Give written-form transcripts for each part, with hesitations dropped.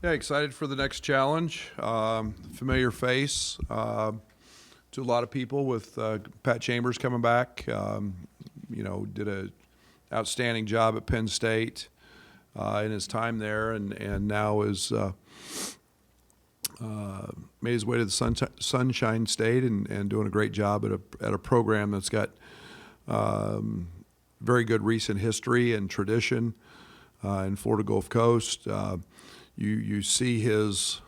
Yeah, excited for the next challenge. Familiar face to a lot of people with Pat Chambers coming back. Did a outstanding job at Penn State in his time there, and now is made his way to the Sunshine State and doing a great job at a program that's got very good recent history and tradition in Florida Gulf Coast. You see his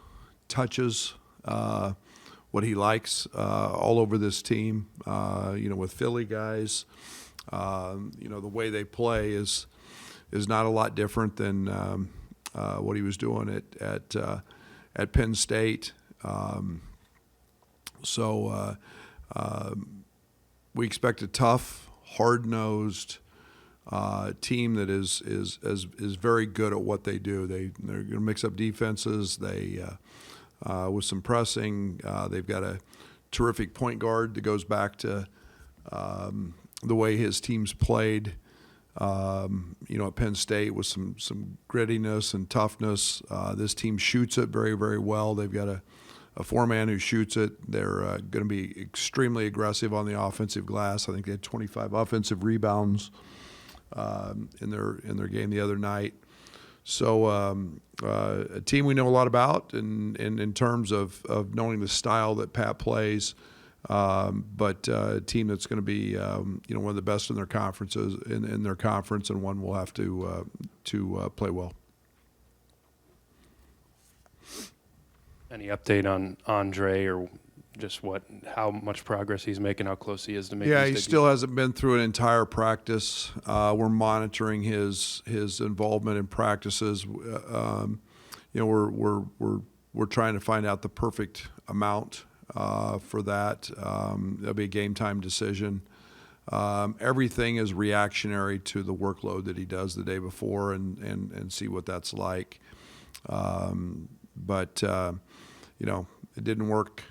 touches, what he likes all over this team. With Philly guys, the way they play is not a lot different than what he was doing at Penn State. We expect a tough, hard-nosed team that is very good at what they do. They're going to mix up defenses. With some pressing. They've got a terrific point guard that goes back to the way his teams played. At Penn State with some grittiness and toughness. This team shoots it very, very well. They've got a four-man who shoots it. They're going to be extremely aggressive on the offensive glass. I think they had 25 offensive rebounds in their game the other night. So a team we know a lot about in terms of knowing the style that Pat plays, but a team that's going to be one of the best in their conferences in their conference, and one will have to play well. Any update on Andre, or just how much progress he's making, how close he is to making? Yeah, he still hasn't been through an entire practice. We're monitoring his involvement in practices. We're trying to find out the perfect amount for that. That'll be a game time decision. Everything is reactionary to the workload that he does the day before, and see what that's like. It didn't work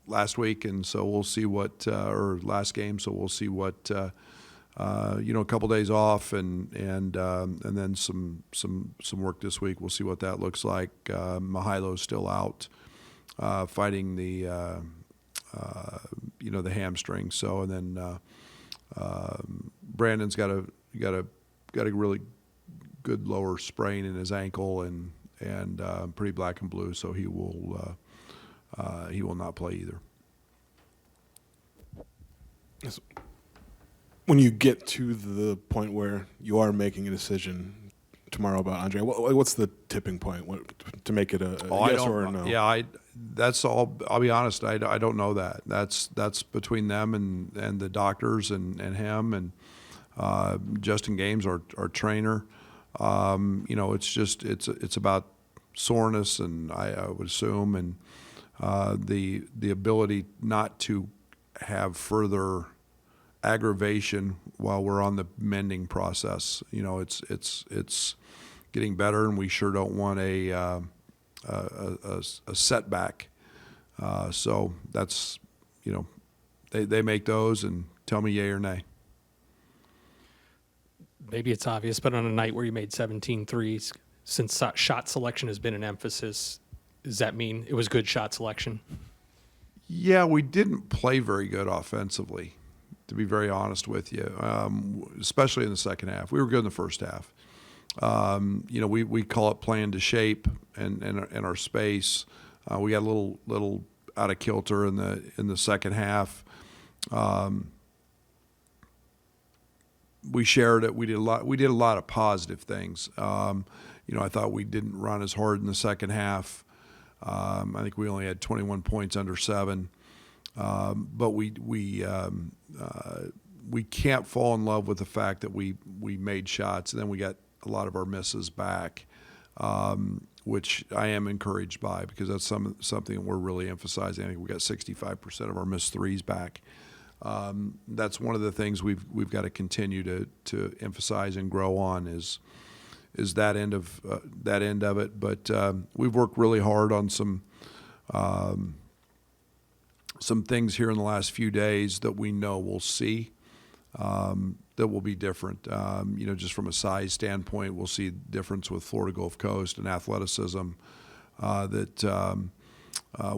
last week, and so we'll see or last game. So we'll see what a couple days off, and then some work this week. We'll see what that looks like. Mihail's still out, fighting the hamstring. So, and then Brandon's got a really good lower sprain in his ankle, and pretty black and blue. So he will not play either. When you get to the point where you are making a decision tomorrow about Andre, what's the tipping point to make it a yes or a no? Yeah, that's all. I'll be honest. I don't know that. That's between them and the doctors and him and Justin Games, our trainer. It's about soreness, and I would assume, and the ability not to have further aggravation while we're on the mending process. It's getting better, and we sure don't want a setback. So that's they make those and tell me yay or nay. Maybe it's obvious, but on a night where you made 17 threes, since shot selection has been an emphasis, does that mean it was good shot selection? Yeah, we didn't play very good offensively, to be very honest with you, especially in the second half. We were good in the first half. We call it playing to shape and our space. We got a little out of kilter in the second half. We shared it. We did a lot of positive things. I thought we didn't run as hard in the second half. I think we only had 21 points under 7. But we can't fall in love with the fact that we made shots, and then we got a lot of our misses back, which I am encouraged by, because that's something we're really emphasizing. I think we got 65% of our missed threes back. That's one of the things we've got to continue to emphasize and grow on is that end of it. But we've worked really hard on some things here in the last few days that we know we'll see. that will be different. Just from a size standpoint, we'll see difference with Florida Gulf Coast and athleticism that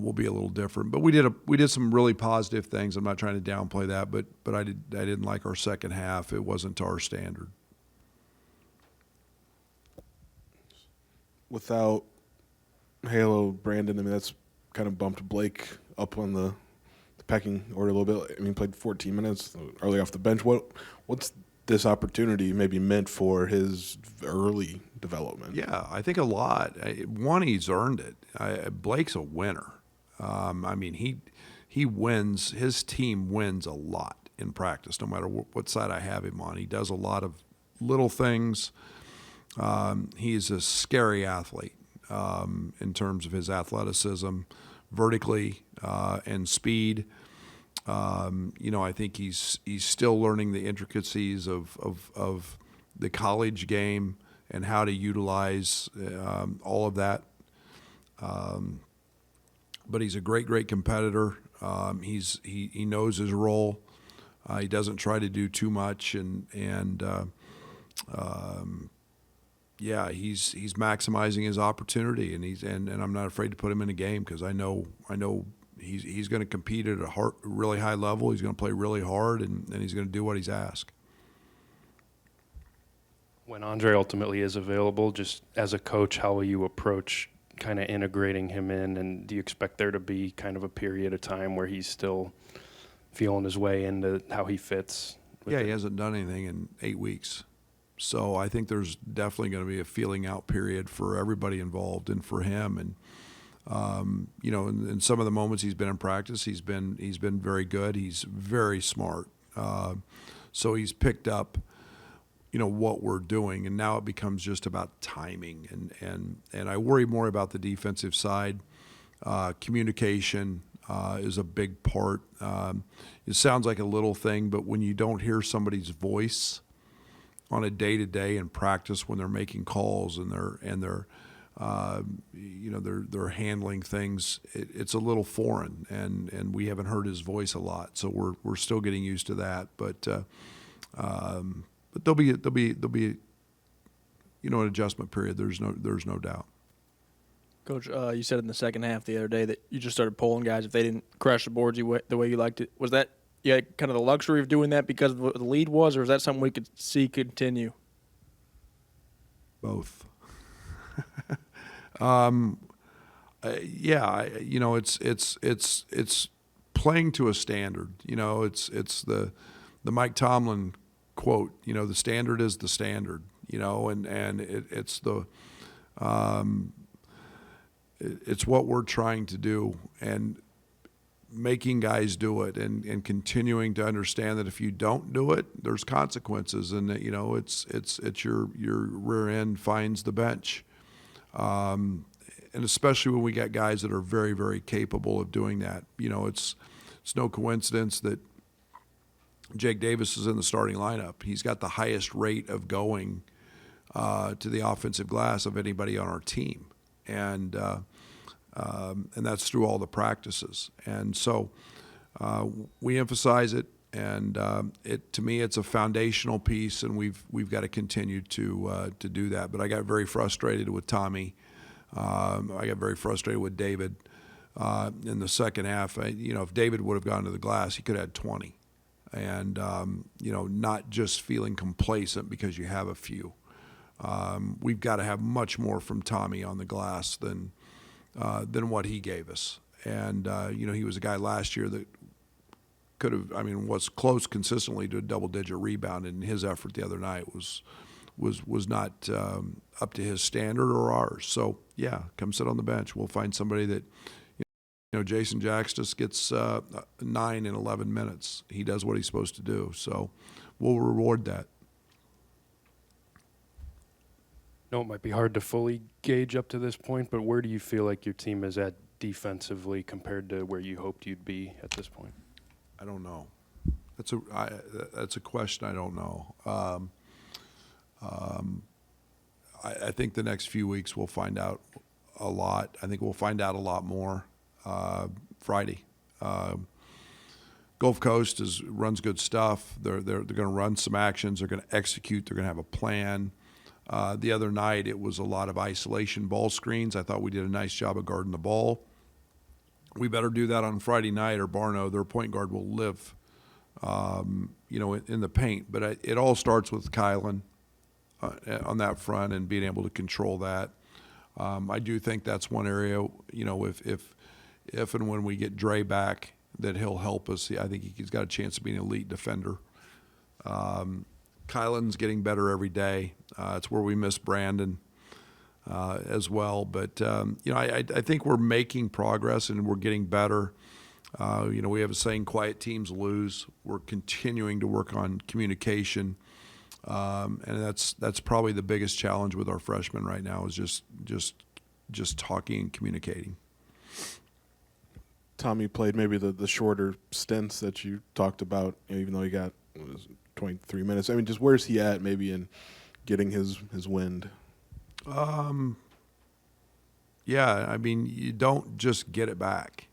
will be a little different. But we did some really positive things. I'm not trying to downplay that, but I didn't like our second half. It wasn't to our standard. Without Halo, Brandon, I mean, that's kind of bumped Blake up on the pecking order a little bit. I mean, he played 14 minutes early off the bench. What's this opportunity maybe meant for his early development? Yeah, I think a lot. One, he's earned it. Blake's a winner. He wins. His team wins a lot in practice, no matter what side I have him on. He does a lot of little things. He's a scary athlete in terms of his athleticism, vertically and speed. I think he's still learning the intricacies of the college game and how to utilize all of that. But he's a great competitor. He knows his role. He doesn't try to do too much, and he's maximizing his opportunity, and I'm not afraid to put him in a game because I know he's going to compete at a really high level. He's going to play really hard, and he's going to do what he's asked. When Andre ultimately is available, just as a coach, how will you approach kind of integrating him in, and do you expect there to be kind of a period of time where he's still feeling his way into how he fits? Yeah, he hasn't done anything in 8 weeks. So I think there's definitely going to be a feeling out period for everybody involved and for him. And, in some of the moments he's been in practice, he's been very good. He's very smart. So he's picked up, what we're doing. And now it becomes just about timing. And I worry more about the defensive side. Communication is a big part. It sounds like a little thing, but when you don't hear somebody's voice on a day-to-day in practice when they're making calls and they're handling things, it's a little foreign, and we haven't heard his voice a lot, so we're still getting used to that. But there'll be an adjustment period. There's no doubt. Coach, you said in the second half the other day that you just started polling guys if they didn't crash the boards the way you liked it. Was that kind of the luxury of doing that because of what the lead was, or is that something we could see continue? Both. It's playing to a standard. It's the Mike Tomlin quote. The standard is the standard. It's what we're trying to do, and making guys do it, and continuing to understand that if you don't do it, there's consequences, and that it's your rear end finds the bench, and especially when we got guys that are very, very capable of doing that. It's no coincidence that Jake Davis is in the starting lineup. He's got the highest rate of going to the offensive glass of anybody on our team. And that's through all the practices. And so we emphasize it, and to me, it's a foundational piece, and we've got to continue to do that. But I got very frustrated with Tommy. I got very frustrated with David in the second half. If David would have gone to the glass, he could have had 20. And not just feeling complacent because you have a few. We've got to have much more from Tommy on the glass than what he gave us. And he was a guy last year that could have, was close consistently to a double-digit rebound, and his effort the other night was not up to his standard or ours. So yeah, come sit on the bench. We'll find somebody that. Jason Jacks just gets 9 in 11 minutes. He does what he's supposed to do. So we'll reward that. No, it might be hard to fully gauge up to this point, but where do you feel like your team is at defensively compared to where you hoped you'd be at this point? I don't know. That's a question I don't know. I think the next few weeks we'll find out a lot. I think we'll find out a lot more Friday. Gulf Coast runs good stuff. They're going to run some actions. They're going to execute. They're going to have a plan. The other night, it was a lot of isolation ball screens. I thought we did a nice job of guarding the ball. We better do that on Friday night, or Barno, their point guard, will live, in the paint. But it all starts with Kylan on that front and being able to control that. I do think that's one area, if and when we get Dre back, that he'll help us. I think he's got a chance of being an elite defender. Kylan's getting better every day. It's where we miss Brandon as well. But, I think we're making progress and we're getting better. We have a saying, quiet teams lose. We're continuing to work on communication. And that's probably the biggest challenge with our freshmen right now, is just talking and communicating. Tommy played maybe the shorter stints that you talked about, even though he got 23 minutes. I mean, just where's he at maybe in getting his wind? Yeah, I mean, you don't just get it back.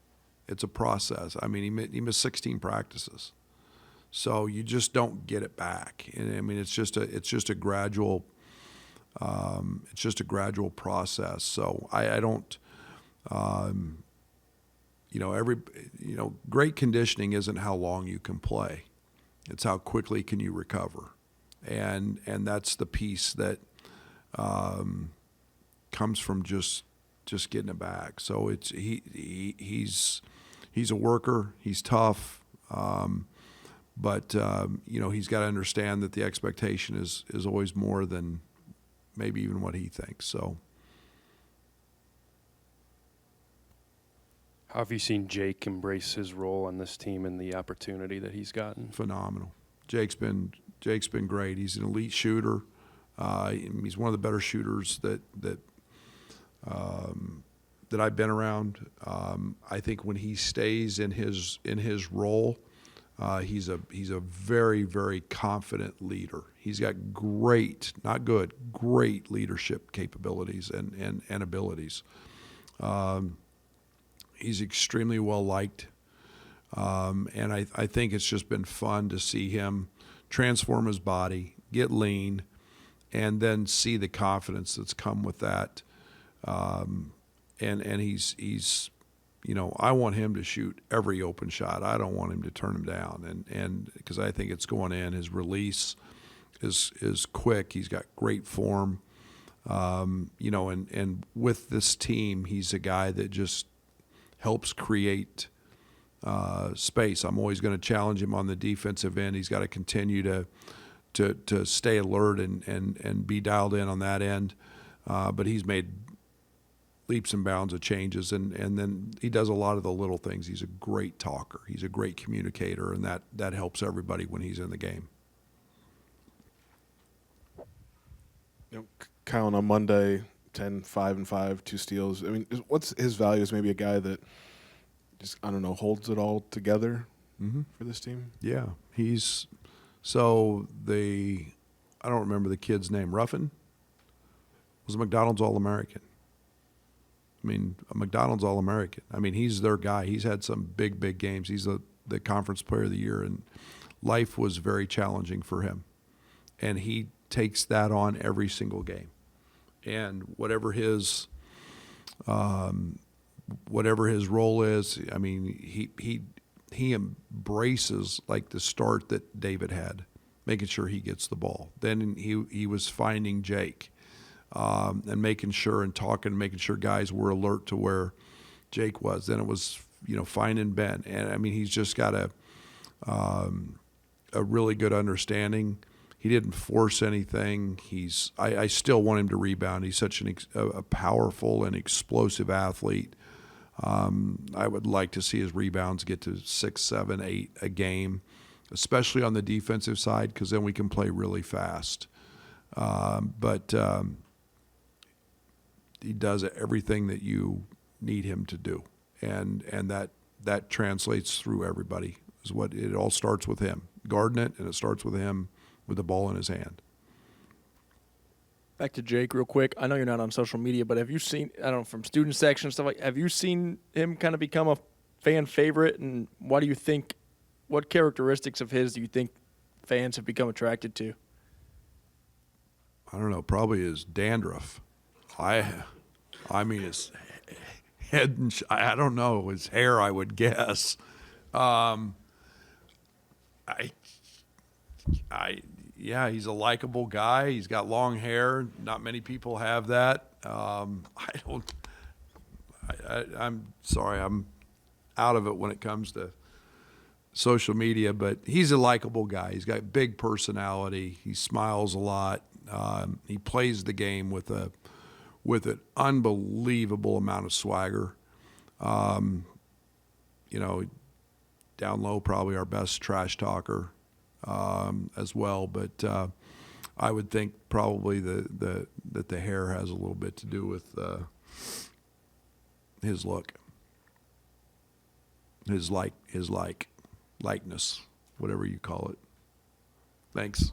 It's a process. I mean, he missed 16 practices. So you just don't get it back. And I mean, it's just a gradual process. So I don't great conditioning isn't how long you can play. It's how quickly can you recover. And that's the piece that comes from just getting it back. So he's a worker, he's tough. But he's got to understand that the expectation is always more than maybe even what he thinks. So, how have you seen Jake embrace his role on this team and the opportunity that he's gotten? phenomenal. Jake's been great. He's an elite shooter. He's one of the better shooters that I've been around. I think when he stays in his role, he's a very, very confident leader. He's got great leadership capabilities and abilities. He's extremely well liked, and I think it's just been fun to see him transform his body, get lean, and then see the confidence that's come with that. And he's I want him to shoot every open shot. I don't want him to turn him down, and because I think it's going in. His release is quick. He's got great form, and with this team, he's a guy that just helps create space. I'm always going to challenge him on the defensive end. He's got to continue to stay alert and be dialed in on that end. But he's made leaps and bounds of changes, and then he does a lot of the little things. He's a great talker. He's a great communicator, and that helps everybody when he's in the game. Kyle, on Monday, 10, 5 and 5, 2 steals. I mean, what's his value as maybe a guy that just, I don't know, holds it all together for this team? Yeah, I don't remember the kid's name. Ruffin was a McDonald's All-American. I mean, a McDonald's All-American. I mean, he's their guy. He's had some big games. He's the conference player of the year, and life was very challenging for him. And he takes that on every single game. And whatever his role is, I mean, he embraces like the start that David had, making sure he gets the ball. Then he was finding Jake. And making sure and talking, making sure guys were alert to where Jake was. Then it was, finding Ben. And I mean, he's just got a really good understanding. He didn't force anything. I still want him to rebound. He's such a powerful and explosive athlete. I would like to see his rebounds get to 6, 7, 8 a game, especially on the defensive side, because then we can play really fast. But he does everything that you need him to do, and that translates through everybody. Is what it all starts with him guarding it, and it starts with him with the ball in his hand. Back to Jake real quick. I know you're not on social media, but have you seen, I don't know, from student section stuff have you seen him kind of become a fan favorite? And why do you think what characteristics of his do you think fans have become attracted to? I don't know, probably his dandruff. I mean, his head and I don't know, his hair, I would guess. Yeah, he's a likable guy. He's got long hair. Not many people have that. I'm sorry, I'm out of it when it comes to social media, but he's a likable guy. He's got big personality. He smiles a lot. He plays the game with an unbelievable amount of swagger. You know, down low, probably our best trash talker as well. But I would think probably that the hair has a little bit to do with his look, his likeness, whatever you call it. Thanks.